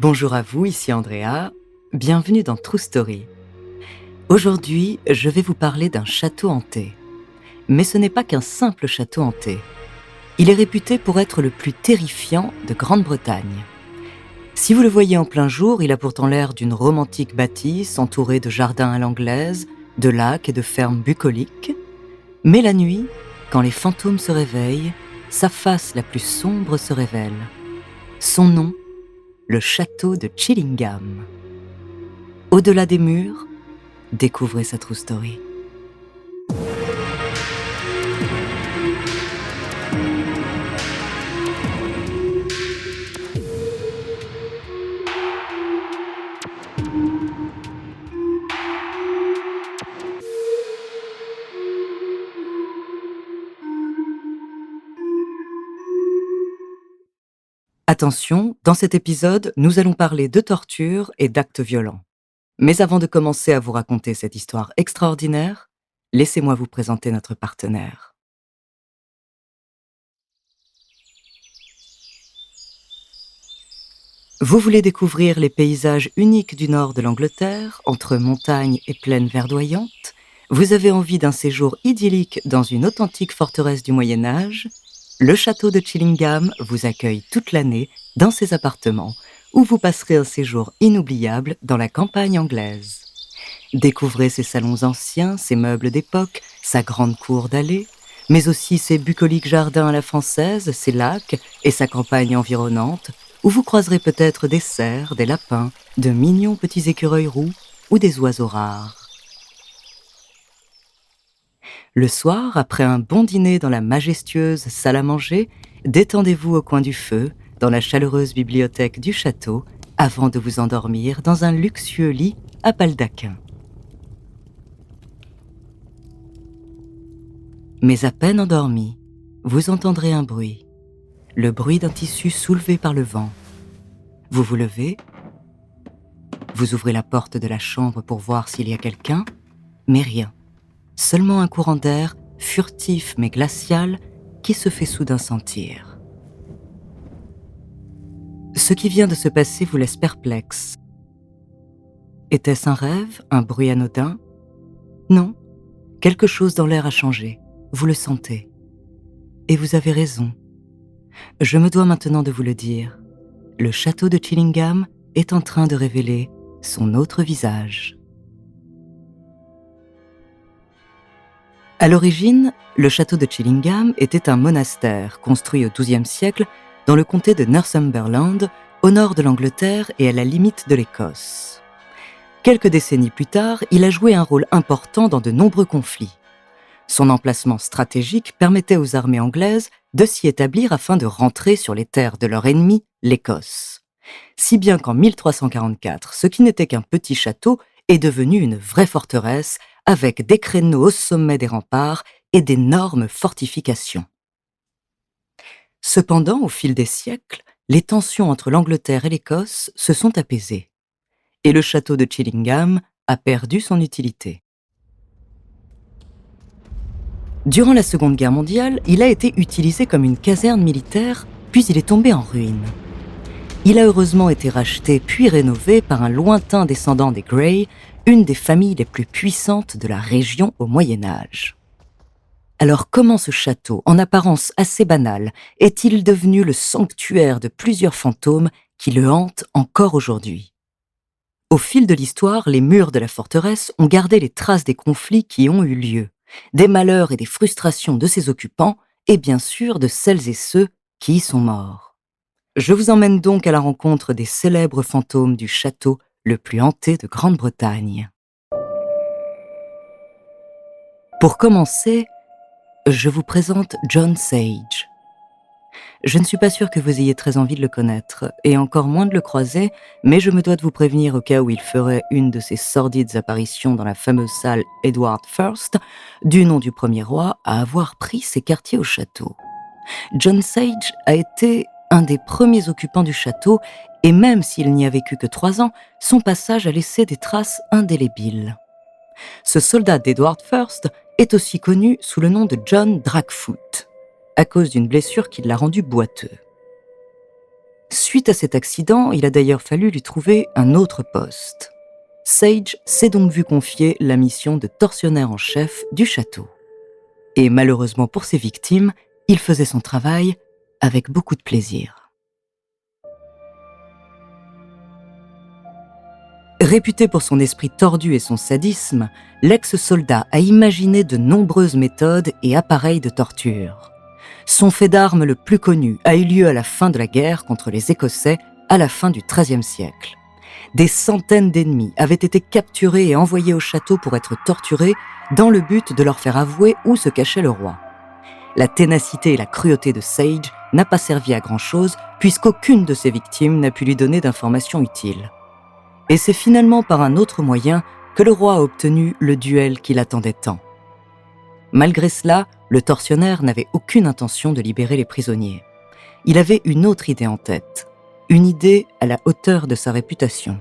Bonjour à vous, ici Andrea. Bienvenue dans True Story. Aujourd'hui, je vais vous parler d'un château hanté. Mais ce n'est pas qu'un simple château hanté. Il est réputé pour être le plus terrifiant de Grande-Bretagne. Si vous le voyez en plein jour, il a pourtant l'air d'une romantique bâtisse entourée de jardins à l'anglaise, de lacs et de fermes bucoliques. Mais la nuit, quand les fantômes se réveillent, sa face la plus sombre se révèle. Son nom, le château de Chillingham. Au-delà des murs, découvrez sa true story. Attention, dans cet épisode, nous allons parler de torture et d'actes violents. Mais avant de commencer à vous raconter cette histoire extraordinaire, laissez-moi vous présenter notre partenaire. Vous voulez découvrir les paysages uniques du nord de l'Angleterre, entre montagnes et plaines verdoyantes? Vous avez envie d'un séjour idyllique dans une authentique forteresse du Moyen-Âge? Le château de Chillingham vous accueille toute l'année dans ses appartements, où vous passerez un séjour inoubliable dans la campagne anglaise. Découvrez ses salons anciens, ses meubles d'époque, sa grande cour d'allées, mais aussi ses bucoliques jardins à la française, ses lacs et sa campagne environnante, où vous croiserez peut-être des cerfs, des lapins, de mignons petits écureuils roux ou des oiseaux rares. Le soir, après un bon dîner dans la majestueuse salle à manger, détendez-vous au coin du feu, dans la chaleureuse bibliothèque du château, avant de vous endormir dans un luxueux lit à baldaquin. Mais à peine endormi, vous entendrez un bruit, le bruit d'un tissu soulevé par le vent. Vous vous levez, vous ouvrez la porte de la chambre pour voir s'il y a quelqu'un, mais rien. Seulement un courant d'air, furtif mais glacial, qui se fait soudain sentir. Ce qui vient de se passer vous laisse perplexe. Était-ce un rêve, un bruit anodin? Non, quelque chose dans l'air a changé, vous le sentez. Et vous avez raison. Je me dois maintenant de vous le dire. Le château de Chillingham est en train de révéler son autre visage. À l'origine, le château de Chillingham était un monastère construit au XIIe siècle dans le comté de Northumberland, au nord de l'Angleterre et à la limite de l'Écosse. Quelques décennies plus tard, il a joué un rôle important dans de nombreux conflits. Son emplacement stratégique permettait aux armées anglaises de s'y établir afin de rentrer sur les terres de leur ennemi, l'Écosse. Si bien qu'en 1344, ce qui n'était qu'un petit château est devenu une vraie forteresse avec des créneaux au sommet des remparts et d'énormes fortifications. Cependant, au fil des siècles, les tensions entre l'Angleterre et l'Écosse se sont apaisées, et le château de Chillingham a perdu son utilité. Durant la Seconde Guerre mondiale, il a été utilisé comme une caserne militaire, puis il est tombé en ruine. Il a heureusement été racheté puis rénové par un lointain descendant des Grey, une des familles les plus puissantes de la région au Moyen-Âge. Alors comment ce château, en apparence assez banal, est-il devenu le sanctuaire de plusieurs fantômes qui le hantent encore aujourd'hui? Au fil de l'histoire, les murs de la forteresse ont gardé les traces des conflits qui ont eu lieu, des malheurs et des frustrations de ses occupants, et bien sûr de celles et ceux qui y sont morts. Je vous emmène donc à la rencontre des célèbres fantômes du château le plus hanté de Grande-Bretagne. Pour commencer, je vous présente John Sage. Je ne suis pas sûre que vous ayez très envie de le connaître, et encore moins de le croiser, mais je me dois de vous prévenir au cas où il ferait une de ses sordides apparitions dans la fameuse salle Edward I, du nom du premier roi, à avoir pris ses quartiers au château. John Sage a été un des premiers occupants du château, et même s'il n'y a vécu que 3 ans, son passage a laissé des traces indélébiles. Ce soldat d'Edward I est aussi connu sous le nom de John Dragfoot, à cause d'une blessure qui l'a rendu boiteux. Suite à cet accident, il a d'ailleurs fallu lui trouver un autre poste. Sage s'est donc vu confier la mission de tortionnaire en chef du château. Et malheureusement pour ses victimes, il faisait son travail avec beaucoup de plaisir. Réputé pour son esprit tordu et son sadisme, l'ex-soldat a imaginé de nombreuses méthodes et appareils de torture. Son fait d'armes le plus connu a eu lieu à la fin de la guerre contre les Écossais à la fin du XIIIe siècle. Des centaines d'ennemis avaient été capturés et envoyés au château pour être torturés dans le but de leur faire avouer où se cachait le roi. La ténacité et la cruauté de Sage n'a pas servi à grand-chose puisqu'aucune de ses victimes n'a pu lui donner d'informations utiles. Et c'est finalement par un autre moyen que le roi a obtenu le duel qu'il attendait tant. Malgré cela, le tortionnaire n'avait aucune intention de libérer les prisonniers. Il avait une autre idée en tête, une idée à la hauteur de sa réputation.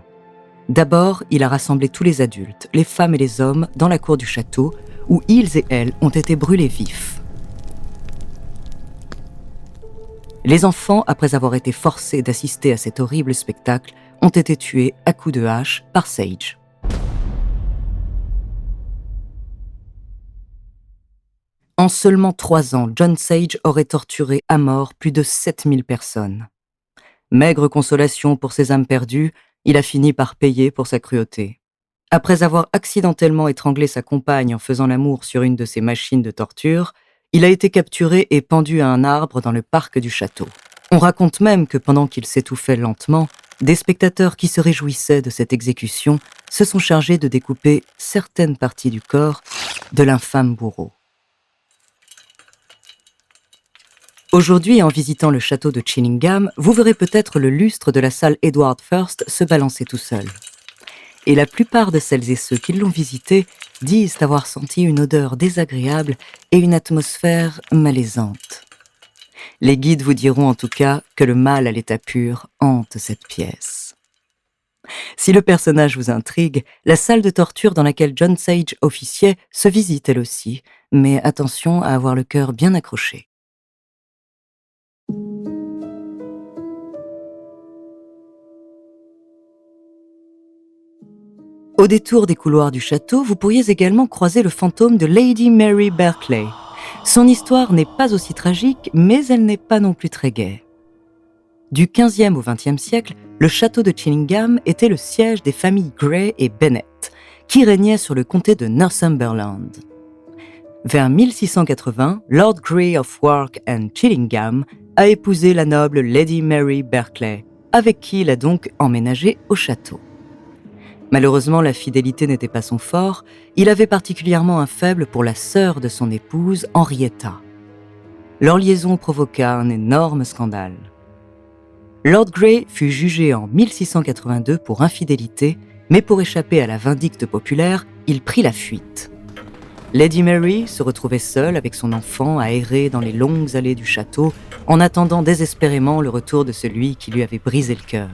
D'abord, il a rassemblé tous les adultes, les femmes et les hommes, dans la cour du château, où ils et elles ont été brûlés vifs. Les enfants, après avoir été forcés d'assister à cet horrible spectacle, ont été tués à coups de hache par Sage. En seulement 3 ans, John Sage aurait torturé à mort plus de 7000 personnes. Maigre consolation pour ses âmes perdues, il a fini par payer pour sa cruauté. Après avoir accidentellement étranglé sa compagne en faisant l'amour sur une de ses machines de torture, il a été capturé et pendu à un arbre dans le parc du château. On raconte même que pendant qu'il s'étouffait lentement, des spectateurs qui se réjouissaient de cette exécution se sont chargés de découper certaines parties du corps de l'infâme bourreau. Aujourd'hui, en visitant le château de Chillingham, vous verrez peut-être le lustre de la salle Edward I se balancer tout seul. Et la plupart de celles et ceux qui l'ont visité disent avoir senti une odeur désagréable et une atmosphère malaisante. Les guides vous diront en tout cas que le mal à l'état pur hante cette pièce. Si le personnage vous intrigue, la salle de torture dans laquelle John Sage officiait se visite elle aussi, mais attention à avoir le cœur bien accroché. Au détour des couloirs du château, vous pourriez également croiser le fantôme de Lady Mary Berkeley. Son histoire n'est pas aussi tragique, mais elle n'est pas non plus très gaie. Du XVe au XXe siècle, le château de Chillingham était le siège des familles Grey et Bennet, qui régnaient sur le comté de Northumberland. Vers 1680, Lord Grey of Wark and Chillingham a épousé la noble Lady Mary Berkeley, avec qui il a donc emménagé au château. Malheureusement, la fidélité n'était pas son fort, il avait particulièrement un faible pour la sœur de son épouse, Henrietta. Leur liaison provoqua un énorme scandale. Lord Grey fut jugé en 1682 pour infidélité, mais pour échapper à la vindicte populaire, il prit la fuite. Lady Mary se retrouvait seule avec son enfant à errer dans les longues allées du château, en attendant désespérément le retour de celui qui lui avait brisé le cœur.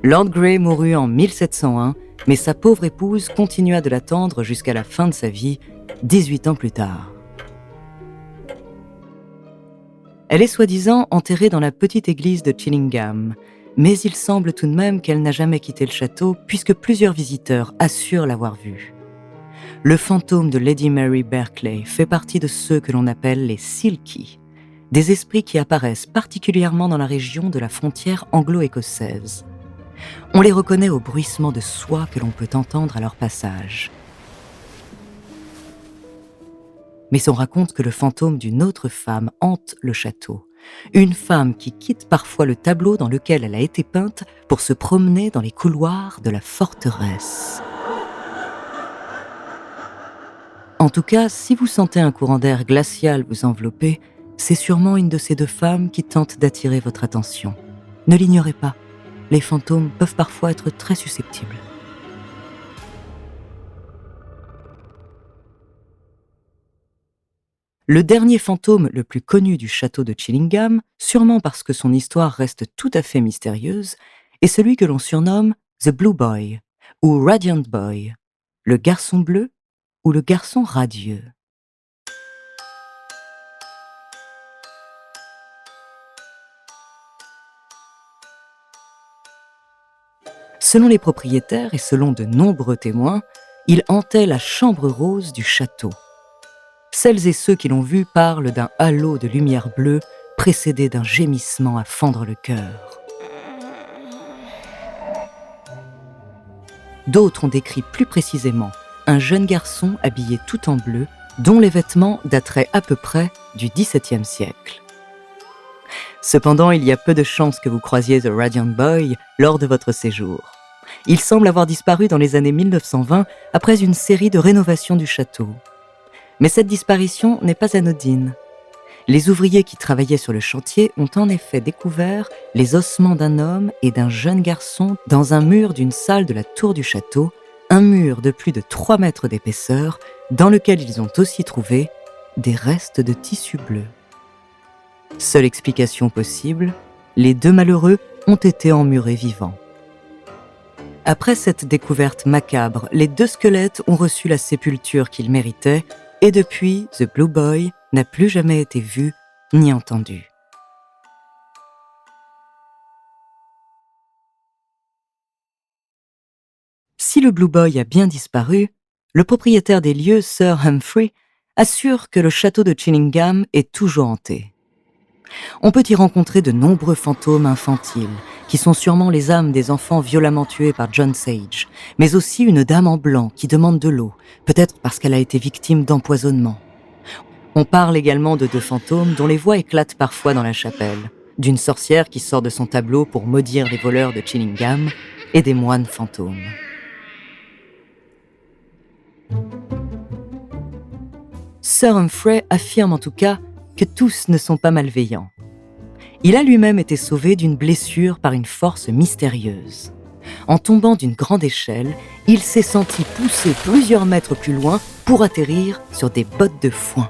Lord Grey mourut en 1701, mais sa pauvre épouse continua de l'attendre jusqu'à la fin de sa vie, 18 ans plus tard. Elle est soi-disant enterrée dans la petite église de Chillingham, mais il semble tout de même qu'elle n'a jamais quitté le château puisque plusieurs visiteurs assurent l'avoir vue. Le fantôme de Lady Mary Berkeley fait partie de ceux que l'on appelle les Silky, des esprits qui apparaissent particulièrement dans la région de la frontière anglo-écossaise. On les reconnaît au bruissement de soie que l'on peut entendre à leur passage. Mais on raconte que le fantôme d'une autre femme hante le château. Une femme qui quitte parfois le tableau dans lequel elle a été peinte pour se promener dans les couloirs de la forteresse. En tout cas, si vous sentez un courant d'air glacial vous envelopper, c'est sûrement une de ces deux femmes qui tente d'attirer votre attention. Ne l'ignorez pas. Les fantômes peuvent parfois être très susceptibles. Le dernier fantôme le plus connu du château de Chillingham, sûrement parce que son histoire reste tout à fait mystérieuse, est celui que l'on surnomme The Blue Boy ou Radiant Boy, le garçon bleu ou le garçon radieux. Selon les propriétaires et selon de nombreux témoins, il hantait la chambre rose du château. Celles et ceux qui l'ont vu parlent d'un halo de lumière bleue précédé d'un gémissement à fendre le cœur. D'autres ont décrit plus précisément un jeune garçon habillé tout en bleu, dont les vêtements dateraient à peu près du XVIIe siècle. Cependant, il y a peu de chances que vous croisiez The Radiant Boy lors de votre séjour. Il semble avoir disparu dans les années 1920 après une série de rénovations du château. Mais cette disparition n'est pas anodine. Les ouvriers qui travaillaient sur le chantier ont en effet découvert les ossements d'un homme et d'un jeune garçon dans un mur d'une salle de la tour du château, un mur de plus de 3 mètres d'épaisseur, dans lequel ils ont aussi trouvé des restes de tissu bleu. Seule explication possible, les 2 malheureux ont été emmurés vivants. Après cette découverte macabre, les 2 squelettes ont reçu la sépulture qu'ils méritaient, et depuis, The Blue Boy n'a plus jamais été vu ni entendu. Si le Blue Boy a bien disparu, le propriétaire des lieux, Sir Humphrey, assure que le château de Chillingham est toujours hanté. On peut y rencontrer de nombreux fantômes infantiles, qui sont sûrement les âmes des enfants violemment tués par John Sage, mais aussi une dame en blanc qui demande de l'eau, peut-être parce qu'elle a été victime d'empoisonnement. On parle également de 2 fantômes dont les voix éclatent parfois dans la chapelle, d'une sorcière qui sort de son tableau pour maudire les voleurs de Chillingham et des moines fantômes. Sir Humphrey affirme en tout cas que tous ne sont pas malveillants. Il a lui-même été sauvé d'une blessure par une force mystérieuse. En tombant d'une grande échelle, il s'est senti poussé plusieurs mètres plus loin pour atterrir sur des bottes de foin.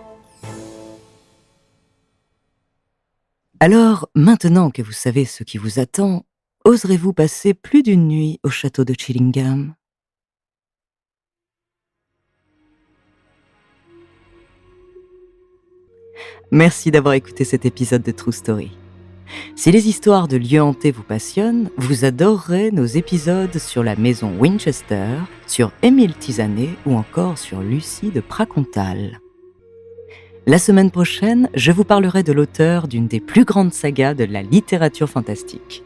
Alors, maintenant que vous savez ce qui vous attend, oserez-vous passer plus d'une nuit au château de Chillingham ? Merci d'avoir écouté cet épisode de True Story. Si les histoires de lieux hantés vous passionnent, vous adorerez nos épisodes sur la maison Winchester, sur Émile Tisanet ou encore sur Lucie de Pracontal. La semaine prochaine, je vous parlerai de l'auteur d'une des plus grandes sagas de la littérature fantastique.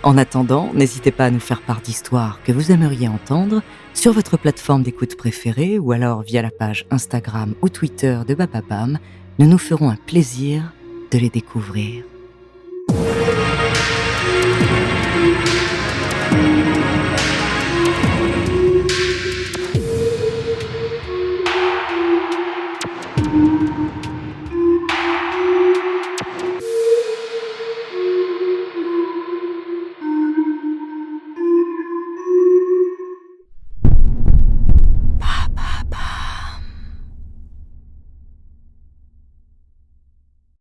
En attendant, n'hésitez pas à nous faire part d'histoires que vous aimeriez entendre sur votre plateforme d'écoute préférée ou alors via la page Instagram ou Twitter de Bababam. Nous nous ferons un plaisir de les découvrir.